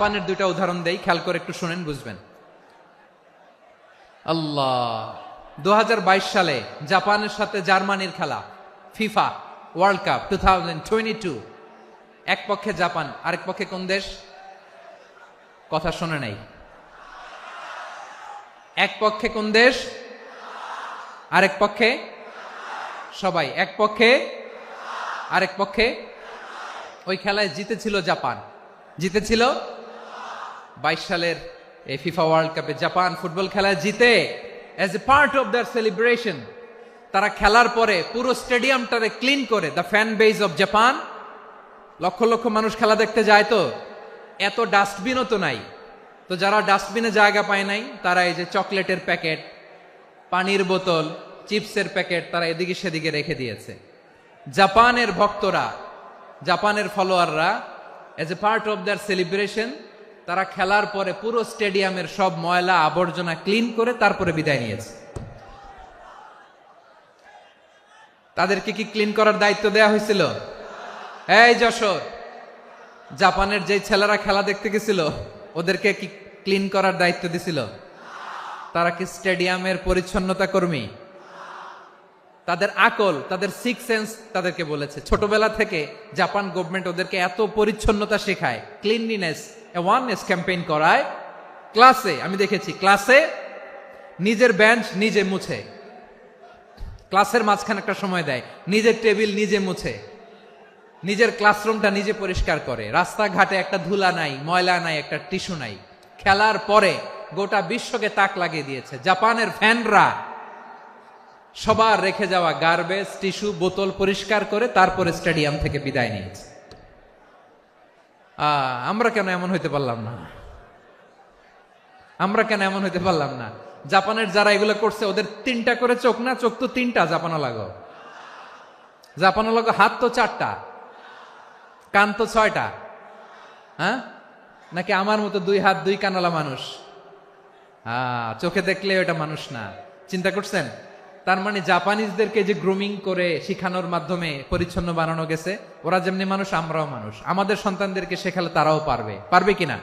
জাপানের দুইটা উদাহরণ দেই, খেয়াল করে একটু শুনেন, বুঝবেন। আল্লাহ, 2022 সালে জাপানের সাথে জার্মানির খেলা, ফিফা ওয়ার্ল্ড কাপ 2022। এক পক্ষে জাপান, আরেক পক্ষে কোন দেশ? কথা শোনে নাই। এক পক্ষে কোন দেশ, আরেক পক্ষে সবাই। এক পক্ষে, আরেক পক্ষে। ওই খেলায় জিতেছিল জাপান, জিতেছিল 22 সালের এই ফিফা ওয়ার্ল্ড কাপে জাপান ফুটবল খেলায় জিতে as a part of their celebration তারা খেলার পরে পুরো স্টেডিয়ামটারে ক্লিন করে, the fan base of Japan, lakh lakh মানুষ খেলা দেখতে যায়, তো এত ডাস্টবিনও তো নাই, তো যারা ডাস্টবিনে জায়গা পায় নাই তারা এই যে চকলেটের প্যাকেট, পানির বোতল, চিপসের প্যাকেট তারা এদিকে সেদিকে রেখে দিয়েছে। জাপানের ভক্তরা, জাপানের ফলোয়াররা as a part of their celebration তারা খেলার পরে পুরো স্টেডিয়ামের সব ময়লা আবর্জনা ক্লিন করে তারপরে বিদায় নিয়েছে। তাদেরকে কি ক্লিন করার দায়িত্ব দেয়া হয়েছিল? এই যশোর, জাপানের যে ছেলেরা খেলা দেখতে গেছিল ওদেরকে কি ক্লিন করার দায়িত্ব দিছিল? তারা কি স্টেডিয়ামের পরিচ্ছন্নতা কর্মী? তাদের আকল, তাদের সিক্স সেন্স তাদেরকে বলেছে। ছোটবেলা থেকে জাপান গভর্নমেন্ট ওদেরকে এত পরিচ্ছন্নতা শেখায়, ক্লিনলিনেস অ্যাওয়ারনেস ক্যাম্পেইন করায়। ক্লাসে আমি দেখেছি, ক্লাসে নিজের বেঞ্চ নিজে মুছে, ক্লাসের মাঝখানে একটা সময় দেয়, নিজের টেবিল নিজে মুছে, নিজের ক্লাসরুমটা নিজে পরিষ্কার করে, রাস্তাঘাটে একটা ধুলা নাই, ময়লা নাই, একটা টিস্যু নাই। খেলার পরে গোটা বিশ্বকে তাক লাগিয়ে দিয়েছে। জাপানের ফ্যানরা সবার রেখে যাওয়া গার্বেজ, টিস্যু, বোতল পরিষ্কার করে তারপরে স্টেডিয়াম থেকে বিদায় নিয়েছে। আমরা কেন এমন হইতে পারলাম না? আমরা কেন এমন হইতে পারলাম না? জাপানের যারা এগুলো করছে ওদের 3টা করে চোখ না? চোখ তো 3টা, জাপানো লাগো, জাপানো লাগো। হাত তো 4টা, কান তো 6টা। হ্যাঁ, নাকি আমার মতো 2 হাত 2 কানওয়ালা মানুষ? চোখে দেখলে ওটা মানুষ না। চিন্তা করছেন? তার মানে জাপানিজদেরকে যে গ্রুমিং করে শিখানোর মাধ্যমে পরিচ্ছন্ন বানানো গেছে, ওরা যেমনি মানুষ আমরাও মানুষ। আমাদের সন্তানদেরকে শেখালে তারাও পারবে, পারবে কিনা?